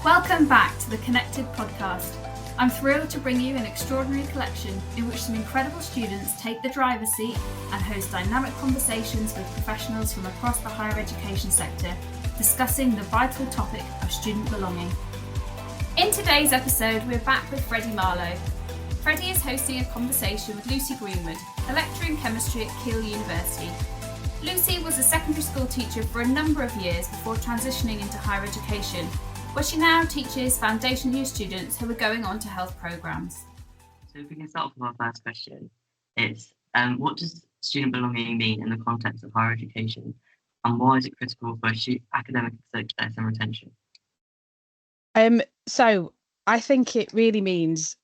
Welcome back to the Connected podcast. I'm thrilled to bring you an extraordinary collection in which some incredible students take the driver's seat and host dynamic conversations with professionals from across the higher education sector, discussing the vital topic of student belonging. In today's episode, we're back with Freddie Marlowe. Freddie is hosting a conversation with Lucy Greenwood, a lecturer in chemistry at Keele University. Lucy was a secondary school teacher for a number of years before transitioning into higher education, where she now teaches foundation year students who are going on to health programmes. So if we can start off with our first question, it's what does student belonging mean in the context of higher education, and why is it critical for academic success and retention? So I think it really means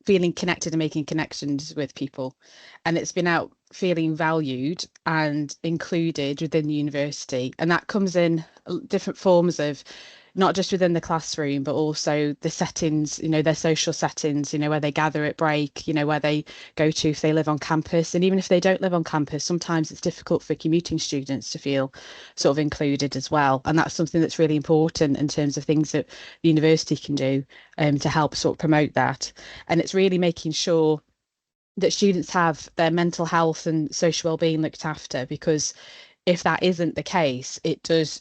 feeling connected and making connections with people, and it's been out feeling valued and included within the university, and that comes in different forms of not just within the classroom, but also the settings, their social settings, where they gather at break, where they go to if they live on campus. And even if they don't live on campus, sometimes it's difficult for commuting students to feel sort of included as well. And that's something that's really important in terms of things that the university can do to help sort of promote that. And it's really making sure that students have their mental health and social well-being looked after, because if that isn't the case, it does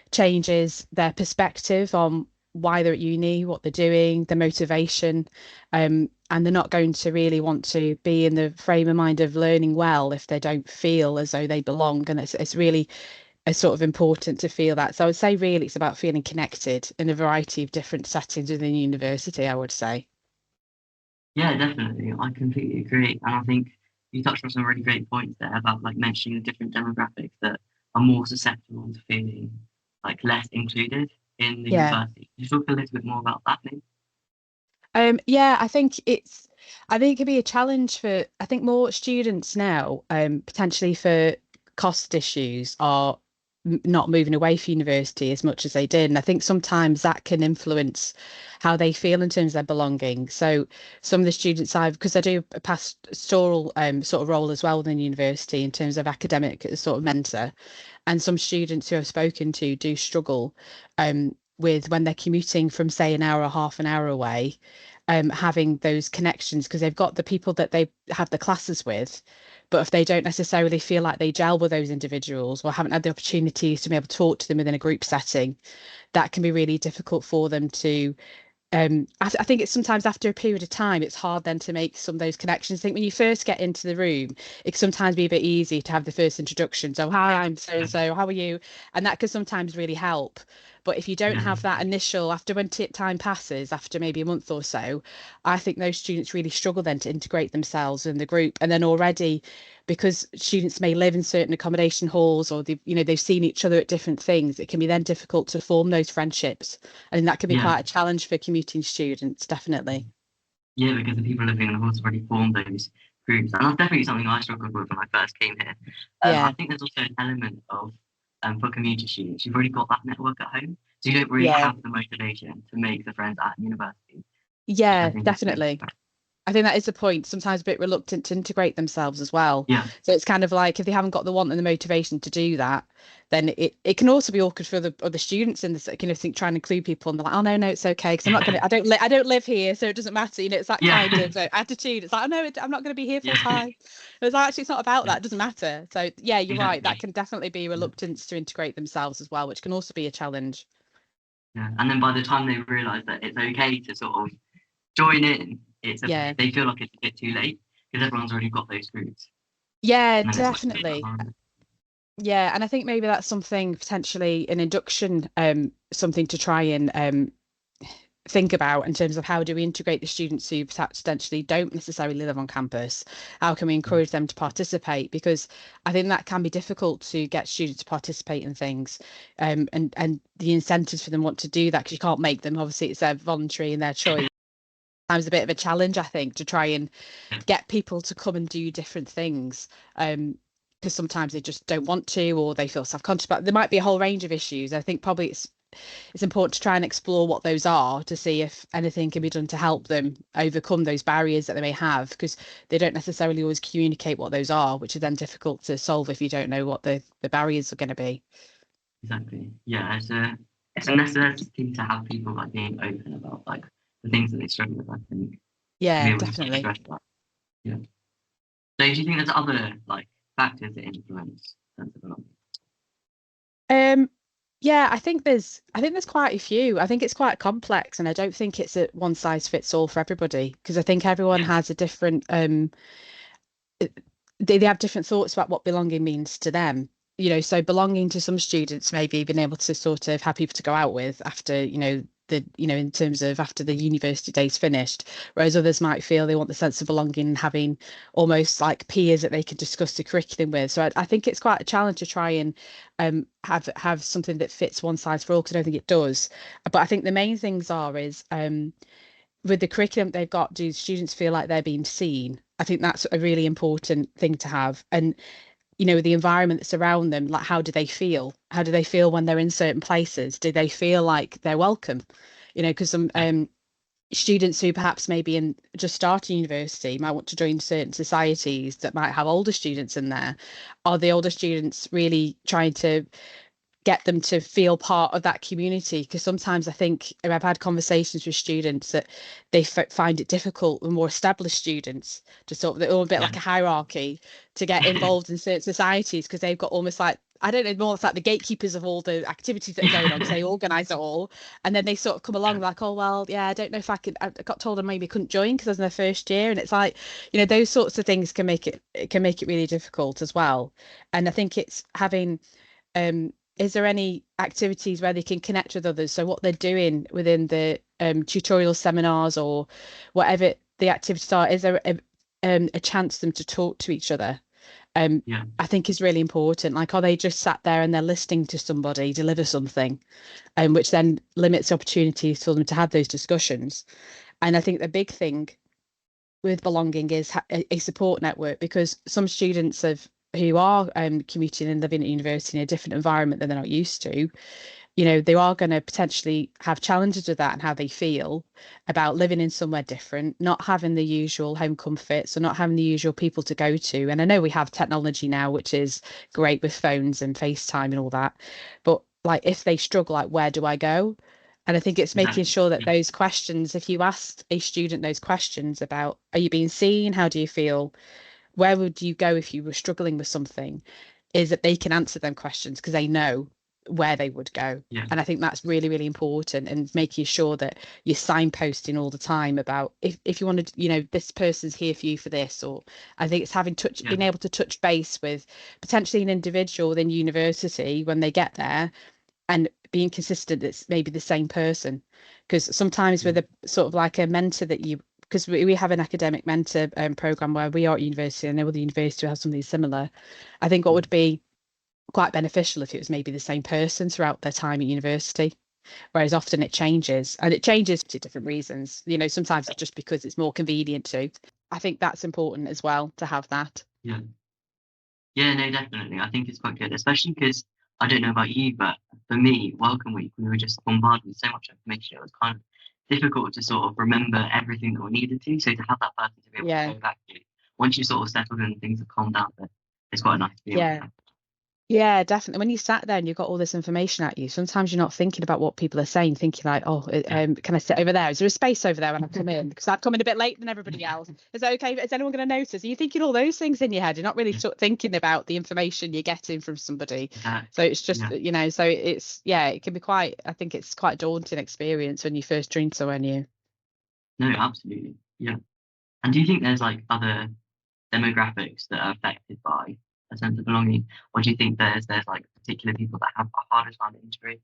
changes their perspective on why they're at uni, what they're doing, their motivation, and they're not going to really want to be in the frame of mind of learning well if they don't feel as though they belong. And it's really a sort of important to feel that. So I would say really it's about feeling connected in a variety of different settings within university, I would say. Yeah, definitely. I completely agree. And I think you touched on some really great points there about mentioning the different demographics that are more susceptible to feeling less included in the university. Can you talk a little bit more about that, maybe? I think it could be a challenge for, I think more students now, potentially for cost issues, are not moving away from university as much as they did. And I think sometimes that can influence how they feel in terms of their belonging. So some of the students because I do a pastoral sort of role as well within university in terms of academic sort of mentor. And some students who I've spoken to do struggle with when they're commuting from, say, an hour or half an hour away, having those connections, because they've got the people that they have the classes with. But if they don't necessarily feel like they gel with those individuals or haven't had the opportunities to be able to talk to them within a group setting, that can be really difficult for them to I think it's sometimes after a period of time, it's hard then to make some of those connections. I think when you first get into the room, it can sometimes be a bit easy to have the first introduction. So, hi, I'm so-and-so, how are you? And that can sometimes really help. But if you don't have that initial, after when time passes, after maybe a month or so, I think those students really struggle then to integrate themselves in the group. And then already, because students may live in certain accommodation halls or they've seen each other at different things, it can be then difficult to form those friendships. And that can be quite a challenge for commuting students, definitely. Yeah, because the people living in the halls already formed those groups. And that's definitely something I struggled with when I first came here. I think there's also an element of, for commuter students, you've already got that network at home. So you don't really have the motivation to make the friends at university. Yeah, definitely. I think that is the point. Sometimes a bit reluctant to integrate themselves as well. Yeah. So it's kind of like if they haven't got the want and the motivation to do that, then it can also be awkward for the other students in the trying to include people and they're like, oh no, it's okay because I'm not gonna. I don't live here, so it doesn't matter. It's that kind of attitude. It's like, oh no, I'm not going to be here full time. It's like, actually, it's not about that. It doesn't matter. So yeah, you're right. That can definitely be reluctance to integrate themselves as well, which can also be a challenge. Yeah, and then by the time they realise that it's okay to sort of join in, they feel like it's a bit too late because everyone's already got those groups. Yeah, definitely. Yeah, and I think maybe that's something potentially an induction, something to try and think about in terms of how do we integrate the students who potentially don't necessarily live on campus. How can we encourage them to participate? Because I think that can be difficult to get students to participate in things, and the incentives for them want to do that because you can't make them. Obviously, it's their voluntary and their choice. Sometimes a bit of a challenge, I think, to try and get people to come and do different things. Because sometimes they just don't want to, or they feel self-conscious. But there might be a whole range of issues. I think probably it's important to try and explore what those are to see if anything can be done to help them overcome those barriers that they may have, because they don't necessarily always communicate what those are, which is then difficult to solve if you don't know what the barriers are going to be. Exactly. Yeah, it's a necessity to have people like being open about like the things that they struggle with, I think, to be Yeah, able to definitely. address that. Yeah. So do you think there's other like factors that influence sense of belonging? Yeah, I think there's quite a few. I think it's quite complex, and I don't think it's a one size fits all for everybody, because I think everyone Yeah. has a different they have different thoughts about what belonging means to them. So belonging to some students, maybe being able to sort of have people to go out with after, in terms of after the university day's finished, whereas others might feel they want the sense of belonging and having almost like peers that they can discuss the curriculum with. So I think it's quite a challenge to try and have something that fits one size for all, because I don't think it does. But I think the main things is with the curriculum they've got, do students feel like they're being seen? I think that's a really important thing to have. And, the environment that's around them, like how do they feel? How do they feel when they're in certain places? Do they feel like they're welcome? Because some students who perhaps maybe in just starting university might want to join certain societies that might have older students in there. Are the older students really trying to get them to feel part of that community? Because sometimes I think I've had conversations with students that they find it difficult with more established students to sort of, they're all a bit Yeah. like a hierarchy to get involved in certain societies, because they've got almost like, I don't know, more it's like the gatekeepers of all the activities that are going on, because they organise it all, and then they sort of come along like, oh well, yeah, I don't know if I got told I maybe couldn't join because I was in their first year, and it's like, those sorts of things can make it really difficult as well. And I think it's having is there any activities where they can connect with others? So what they're doing within the tutorial seminars or whatever the activities are, is there a chance for them to talk to each other? Yeah. I think is really important. Like, are they just sat there and they're listening to somebody deliver something, which then limits opportunities for them to have those discussions? And I think the big thing with belonging is a support network, because some students who are commuting and living at university in a different environment than they're not used to, they are going to potentially have challenges with that and how they feel about living in somewhere different, not having the usual home comforts, or not having the usual people to go to. And I know we have technology now, which is great with phones and FaceTime and all that, but like if they struggle, like where do I go? And I think it's making Exactly. sure that Yeah. those questions, if you ask a student those questions about, are you being seen? How do you feel? Where would you go if you were struggling with something? Is that they can answer them questions because they know where they would go. Yeah. And I think that's really, really important, and making sure that you're signposting all the time about if you want to, this person's here for you for this, or I think it's Yeah. being able to touch base with potentially an individual within university when they get there, and being consistent it's maybe the same person. Because sometimes with a sort of like a mentor that because we have an academic mentor program where we are at university, and I know the university has something similar. I think what would be quite beneficial if it was maybe the same person throughout their time at university, whereas often it changes, and it changes for different reasons. Sometimes it's just because it's more convenient to. I think that's important as well, to have that. Yeah. Yeah, no, definitely. I think it's quite good, especially because I don't know about you, but for me, Welcome Week, we were just bombarded with so much information. It was kind of difficult to sort of remember everything that we needed to. So to have that person to be able Yeah. to go back to, once you sort of settled and things have calmed down, but it's quite nice to be able to Yeah. have. Yeah, definitely. When you sat there and you've got all this information at you, sometimes you're not thinking about what people are saying, thinking like, oh, can I sit over there? Is there a space over there when I come in? Because I've come in a bit late than everybody else. Is that okay? Is anyone going to notice? Are you thinking all those things in your head? You're not really thinking about the information you're getting from somebody. So it's just, so it's, it can be I think it's quite a daunting experience when you first join somewhere new. No, absolutely. Yeah. And do you think there's like other demographics that are affected by a sense of belonging, or do you think there's like particular people that have a harder time integrating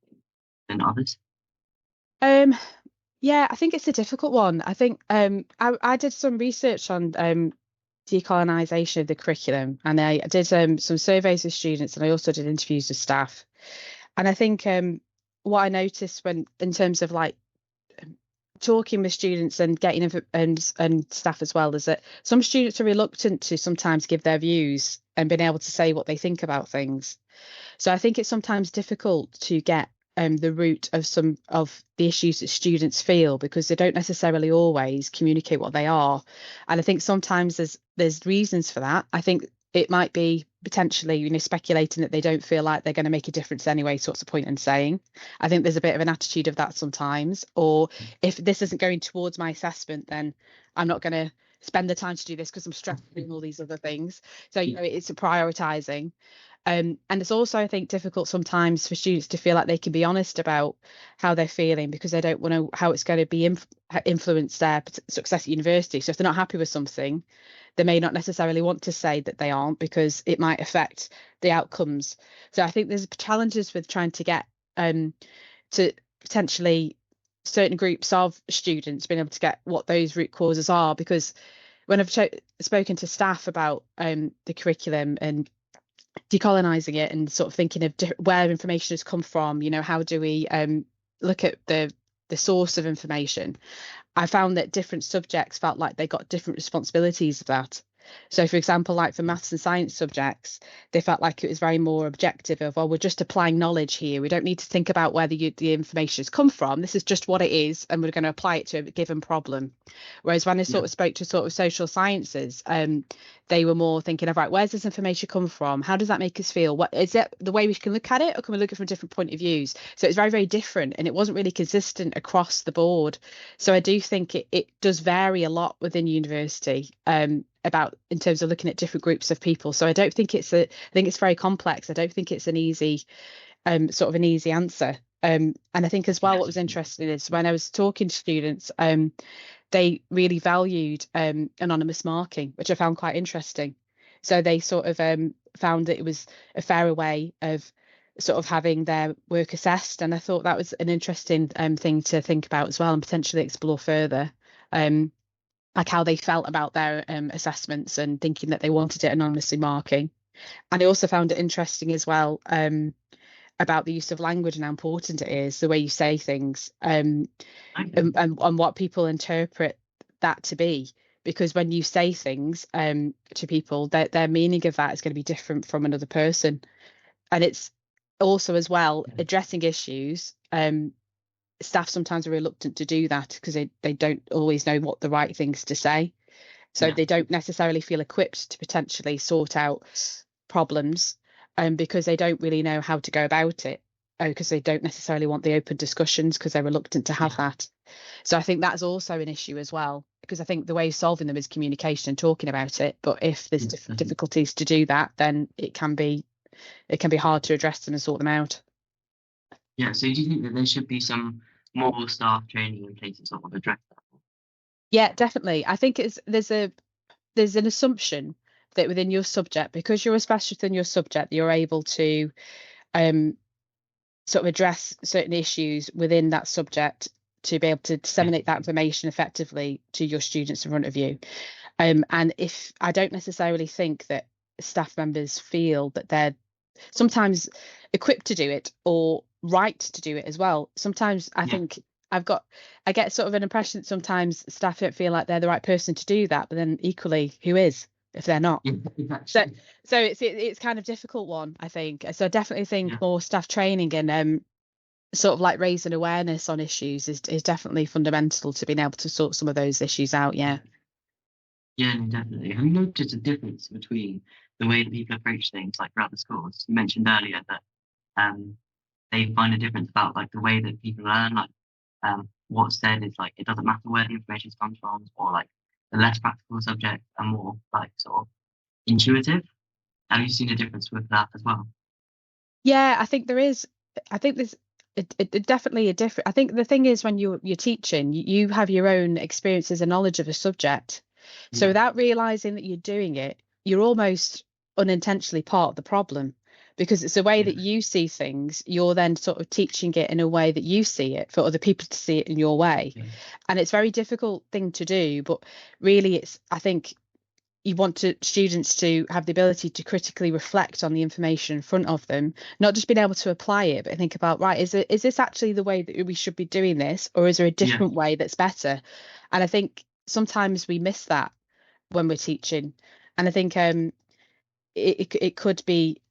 than others? Yeah, I think it's a difficult one. I think I did some research on decolonisation of the curriculum, and I did some surveys with students, and I also did interviews with staff. And I think what I noticed when in terms of like talking with students and getting and staff as well, is that some students are reluctant to sometimes give their views and being able to say what they think about things. So I think it's sometimes difficult to get the root of some of the issues that students feel, because they don't necessarily always communicate what they are. And I think sometimes there's reasons for that. I think it might be potentially, speculating that they don't feel like they're going to make a difference anyway, so what's the point in saying? I think there's a bit of an attitude of that sometimes. Or if this isn't going towards my assessment, then I'm not going to spend the time to do this because I'm stressed doing all these other things. So, it's a prioritizing. And it's also, I think, difficult sometimes for students to feel like they can be honest about how they're feeling, because they don't know how it's going to be influence their success at university. So if they're not happy with something, they may not necessarily want to say that they aren't, because it might affect the outcomes. So I think there's challenges with trying to get to potentially certain groups of students being able to get what those root causes are, because when I've spoken to staff about the curriculum and decolonizing it and sort of thinking of where information has come from, how do we look at the source of information, I found that different subjects felt like they got different responsibilities of that. So, for example, like for maths and science subjects, they felt like it was very more objective of, well, we're just applying knowledge here. We don't need to think about where the information has come from. This is just what it is, and we're going to apply it to a given problem. Whereas when I sort of spoke to sort of social sciences, they were more thinking of, right, where's this information come from? How does that make us feel? What is it, the way we can look at it, or can we look at it from different point of views? So it's very, very different, and it wasn't really consistent across the board. So I do think it does vary a lot within university. About in terms of looking at different groups of people. So I don't think I think it's very complex. I don't think it's an easy sort of an easy answer. And I think as well, what was interesting is when I was talking to students, they really valued anonymous marking, which I found quite interesting. So they sort of found that it was a fairer way of sort of having their work assessed. And I thought that was an interesting thing to think about as well, and potentially explore further. Like how they felt about their assessments, and thinking that they wanted it anonymously marking. And I also found it interesting as well about the use of language and how important it is, the way you say things, and what people interpret that to be. Because when you say things to people, their meaning of that is going to be different from another person. And it's also as well addressing issues. Staff sometimes are reluctant to do that because they don't always know what the right things to say. So they don't necessarily feel equipped to potentially sort out problems because they don't really know how to go about it, because they don't necessarily want the open discussions because they're reluctant to have that. So I think that's also an issue as well, because I think the way of solving them is communication and talking about it. But if there's difficulties to do that, then it can be hard to address them and sort them out. Yeah, so do you think that there should be some more staff training in place to sort of address that? Yeah, definitely. I think there's an assumption that within your subject, because you're a specialist in your subject, you're able to sort of address certain issues within that subject to be able to disseminate that information effectively to your students in front of you. And if I don't necessarily think that staff members feel that they're sometimes equipped to do it or right to do it as well. Sometimes I think I get sort of an impression that sometimes staff don't feel like they're the right person to do that, but then equally, who is if they're not? So it's kind of difficult one, I think. So I definitely think more staff training and sort of like raising awareness on issues is definitely fundamental to being able to sort some of those issues out. Yeah, no, definitely. Have you noticed a difference between the way that people approach things like throughout the schools? You mentioned earlier that they find a difference about like the way that people learn, like what's said is like it doesn't matter where the information comes from, or like the less practical subjects are more like sort of intuitive. Have you seen a difference with that as well? Yeah, I think there is. I think there's definitely a different. I think the thing is when you're teaching, you have your own experiences and knowledge of a subject. So without realizing that you're doing it, you're almost unintentionally part of the problem, because it's the way that you see things. You're then sort of teaching it in a way that you see it for other people to see it in your way. And it's a very difficult thing to do, but really I think you want students to have the ability to critically reflect on the information in front of them, not just being able to apply it, but think about, right, is this actually the way that we should be doing this, or is there a different way that's better? And I think sometimes we miss that when we're teaching. And I think it could be,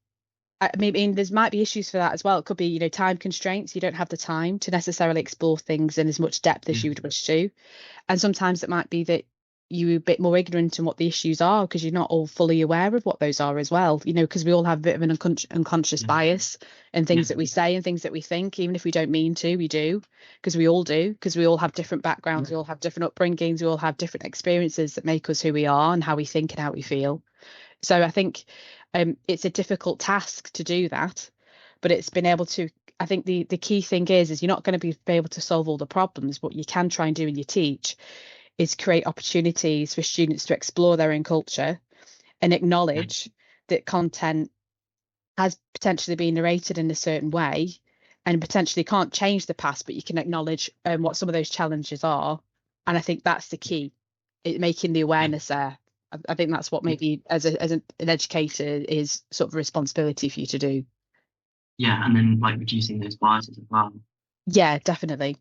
I mean, there might be issues for that as well. It could be, time constraints. You don't have the time to necessarily explore things in as much depth as you would wish to. And sometimes it might be that you a bit more ignorant in what the issues are, because you're not all fully aware of what those are as well, because we all have a bit of an unconscious bias and things that we say and things that we think, even if we don't mean to, we do, because we all do, because we all have different backgrounds, we all have different upbringings, we all have different experiences that make us who we are and how we think and how we feel. So I think it's a difficult task to do that, but it's been able to, I think the key thing is you're not going to be able to solve all the problems. What you can try and do when you teach is create opportunities for students to explore their own culture and acknowledge that content has potentially been narrated in a certain way and potentially can't change the past, but you can acknowledge what some of those challenges are. And I think that's the key, making the awareness there. I think that's what maybe as an educator is sort of a responsibility for you to do. Yeah, and then like reducing those biases as well. Yeah, definitely.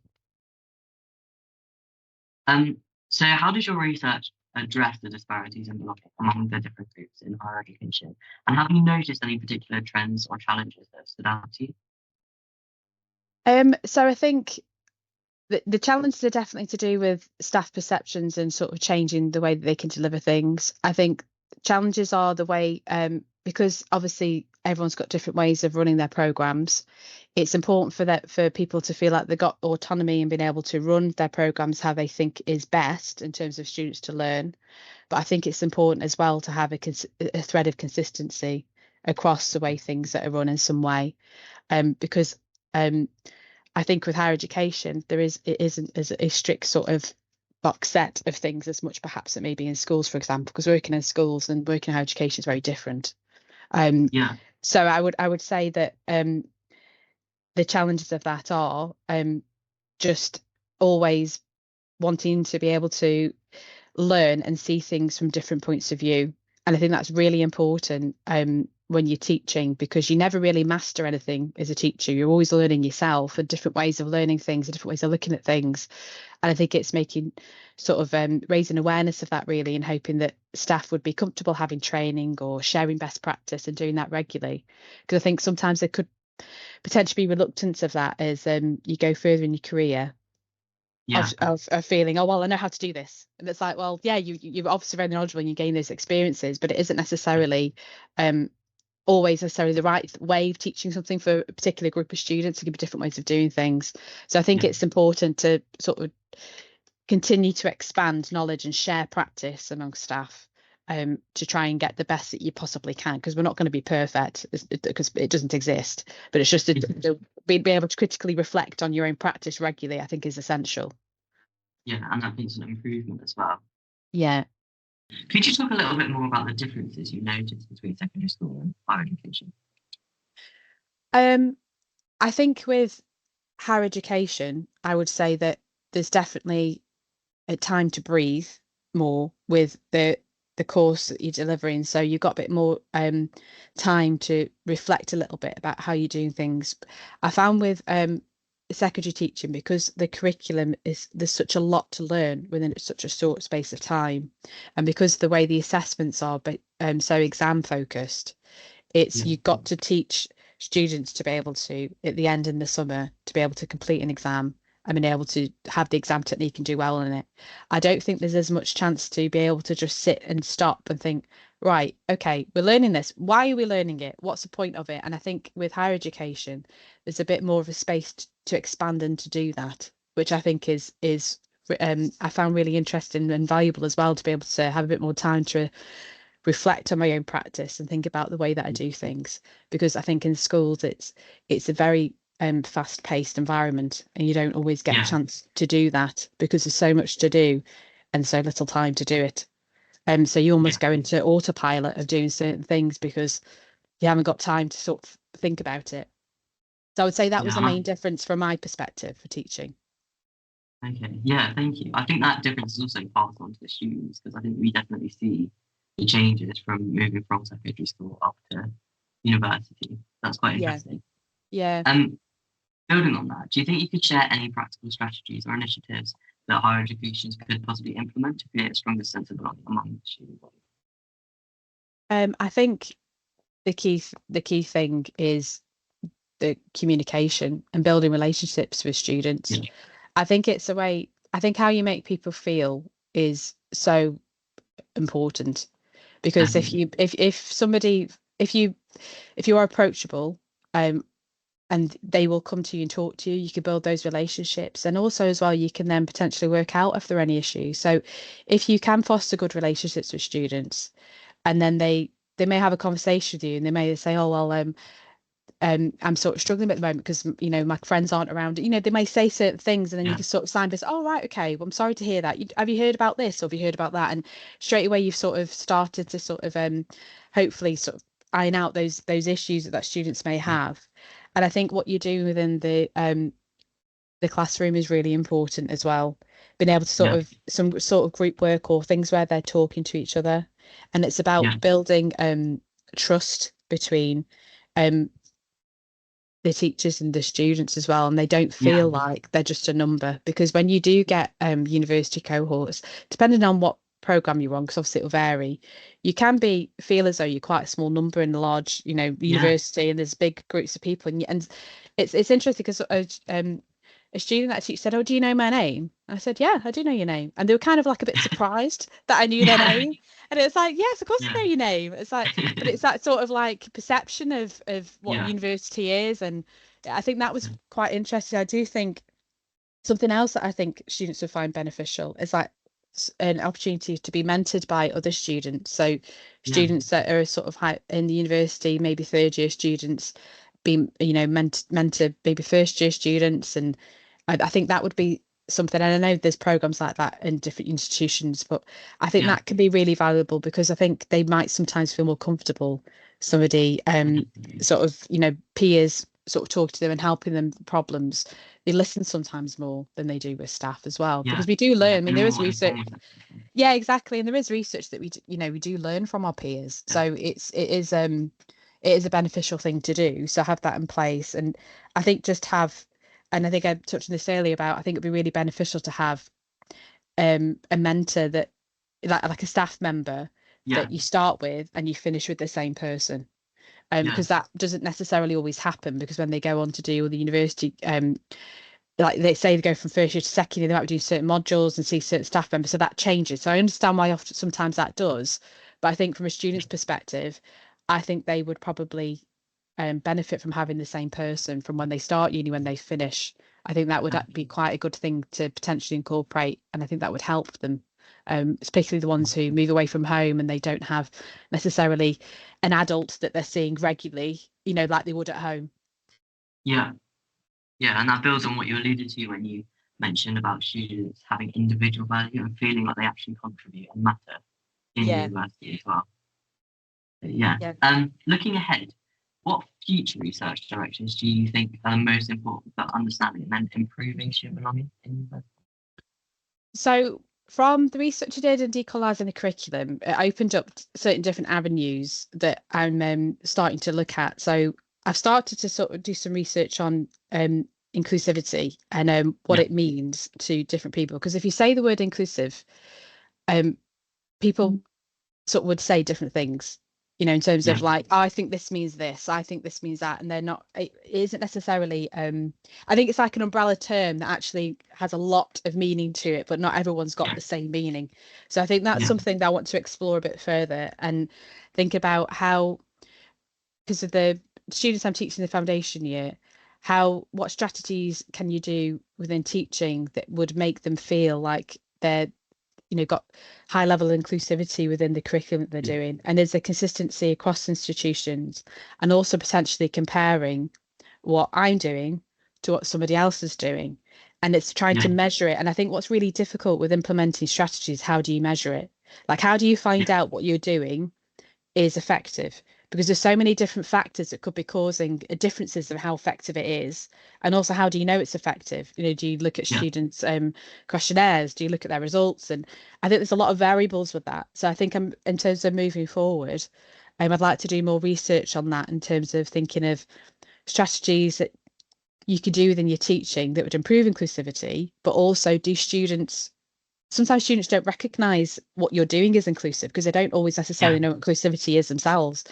So how does your research address the disparities among the different groups in higher education? And have you noticed any particular trends or challenges that have stood out to you? So I think the challenges are definitely to do with staff perceptions and sort of changing the way that they can deliver things. I think challenges are the way, because obviously everyone's got different ways of running their programs. It's important for people to feel like they've got autonomy and being able to run their programs how they think is best in terms of students to learn. But I think it's important as well to have a thread of consistency across the way things that are run in some way, because I think with higher education it isn't as a strict sort of box set of things as much perhaps it may be in schools, for example, because working in schools and working in higher education is very different. So I would say that the challenges of that are just always wanting to be able to learn and see things from different points of view. And I think that's really important when you're teaching, because you never really master anything as a teacher. You're always learning yourself and different ways of learning things and different ways of looking at things. And I think it's making sort of raising awareness of that really, and hoping that staff would be comfortable having training or sharing best practice and doing that regularly. Because I think sometimes there could potentially be reluctance of that as you go further in your career. Of feeling, oh well, I know how to do this, and it's like, well, yeah, you're obviously very knowledgeable and you gain those experiences, but it isn't necessarily always necessarily the right way of teaching something for a particular group of students. There could be different ways of doing things. So I think it's important to sort of continue to expand knowledge and share practice among staff to try and get the best that you possibly can, because we're not going to be perfect, because it doesn't exist, but it's just to be able to critically reflect on your own practice regularly, I think is essential. Yeah, and that means an improvement as well. Yeah. Could you talk a little bit more about the differences you noticed between secondary school and higher education? I think with higher education, I would say that there's definitely a time to breathe more with the course that you're delivering. So you've got a bit more time to reflect a little bit about how you're doing things. I found with secondary teaching, because the curriculum there's such a lot to learn within such a short space of time, and because the way the assessments are so exam focused, you've got to teach students to be able to, at the end in the summer, to be able to complete an exam and being able to have the exam technique and do well in it. I don't think there's as much chance to be able to just sit and stop and think, right, okay, we're learning this. Why are we learning it? What's the point of it? And I think with higher education, there's a bit more of a space to expand and to do that, which I think is I found really interesting and valuable as well, to be able to have a bit more time to reflect on my own practice and think about the way that I do things. Because I think in schools it's a very fast-paced environment, and you don't always get a chance to do that because there's so much to do and so little time to do it. So you almost go into autopilot of doing certain things because you haven't got time to sort of think about it. So I would say that was the main difference from my perspective for teaching. Okay, yeah, thank you. I think that difference is also passed on to the students, because I think we definitely see the changes from moving from secondary school up to university. That's quite interesting. Yeah. Building on that, do you think you could share any practical strategies or initiatives that higher education could possibly implement to create a stronger sense of belonging among the student body? I think the key thing is the communication and building relationships with students. I think it's a way. I think how you make people feel is so important, because Definitely. if you are approachable, and they will come to you and talk to you, you can build those relationships, and also as well you can then potentially work out if there are any issues. So if you can foster good relationships with students, and then they may have a conversation with you, and they may say, oh well, I'm sort of struggling at the moment because my friends aren't around. They may say certain things, and then you Yeah. can sort of signpost, oh right, okay, well I'm sorry to hear that. Have you heard about this, or have you heard about that? And straight away you've sort of started to sort of hopefully sort of iron out those issues that students may have. And I think what you do within the classroom is really important as well. Being able to sort Yeah. of some sort of group work or things where they're talking to each other, and it's Yeah. about building trust between um the teachers and the students as well, and they don't Yeah. feel like they're just a number. Because when you do get university cohorts, depending on what program you're on, because obviously it'll vary, you can feel as though you're quite a small number in a large Yeah. university, and there's big groups of people, and it's interesting because a student that I teach said, oh, do you know my name? And I said, yeah, I do know your name. And they were kind of like a bit surprised that I knew their Yeah. name. And it's like, yes, of course I Yeah. know your name. It's like, but it's that sort of like perception of what Yeah. university is. And I think that was quite interesting. I do think something else that I think students would find beneficial is like an opportunity to be mentored by other students. So Yeah. students that are sort of high in the university, maybe third year students, being mentor maybe first year students. And I think that would be something. And I know there's programs like that in different institutions, but I think Yeah. that can be really valuable, because I think they might sometimes feel more comfortable somebody sort of peers sort of talking to them and helping them with problems. They listen sometimes more than they do with staff as well, Yeah. because we do learn. Yeah. I mean, Be there is more research. informed. Yeah, exactly, and there is research that we do learn from our peers. Yeah. So it is a beneficial thing to do. So have that in place, and I think just have, and I think I touched on this earlier about, I think it'd be really beneficial to have a mentor that like a staff member Yeah. that you start with and you finish with the same person. Yeah. Because that doesn't necessarily always happen, because when they go on to do the university, like they say they go from first year to second year, they might be doing certain modules and see certain staff members, so that changes. So I understand why often sometimes that does, but I think from a student's perspective, I think they would probably benefit from having the same person from when they start uni when they finish. I think that would be quite a good thing to potentially incorporate, and I think that would help them, particularly the ones who move away from home and they don't have necessarily an adult that they're seeing regularly, like they would at home. Yeah. Yeah. And that builds on what you alluded to when you mentioned about students having individual value and feeling like they actually contribute and matter in Yeah, university as well. But yeah. yeah. Looking ahead, what future research directions do you think are most important for understanding and then improving student belonging in university? So from the research I did in decolonising the curriculum, it opened up certain different avenues that I'm starting to look at. So I've started to sort of do some research on inclusivity and what Yeah. it means to different people. Because if you say the word inclusive, people sort of would say different things, in terms Yeah. of like, oh, I think this means this, I think this means that, and they're not, it isn't necessarily I think it's like an umbrella term that actually has a lot of meaning to it, but not everyone's got Yeah. the same meaning. So I think that's Yeah. something that I want to explore a bit further and think about how, because of the students I'm teaching the foundation year, what strategies can you do within teaching that would make them feel like they're got high level inclusivity within the curriculum that they're doing, and is there consistency across institutions, and also potentially comparing what I'm doing to what somebody else is doing, and it's trying Yeah. to measure it. And I think what's really difficult with implementing strategies, how do you measure it? Like, how do you Yeah. find out what you're doing is effective? Because there's so many different factors that could be causing differences of how effective it is. And also, how do you know it's effective? Do you look at Yeah. students' questionnaires? Do you look at their results? And I think there's a lot of variables with that. So I think in terms of moving forward, I'd like to do more research on that in terms of thinking of strategies that you could do within your teaching that would improve inclusivity, but also do sometimes students don't recognize what you're doing is inclusive because they don't always necessarily Yeah. know what inclusivity is themselves.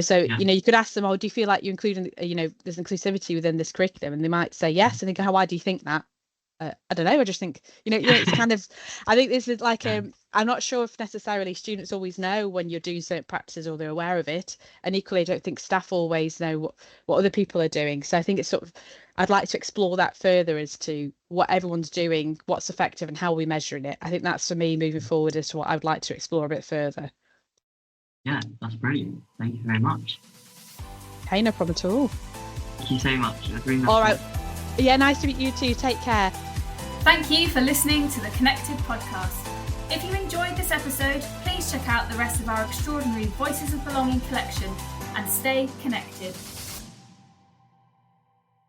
So Yeah. you could ask them, oh, do you feel like you're including there's inclusivity within this curriculum? And they might say yes, and they go, why do you think that? I don't know. I just think, it's kind of, I think this is like, I'm not sure if necessarily students always know when you're doing certain practices or they're aware of it. And equally, I don't think staff always know what other people are doing. So I think it's sort of, I'd like to explore that further as to what everyone's doing, what's effective and how we're measuring it. I think that's for me moving forward as to what I would like to explore a bit further. Yeah, that's brilliant. Thank you very much. Hey, no problem at all. Thank you so much. It was really nice. All right. Yeah, nice to meet you too. Take care. Thank you for listening to the Connected podcast. If you enjoyed this episode, please check out the rest of our extraordinary Voices of Belonging collection and stay connected.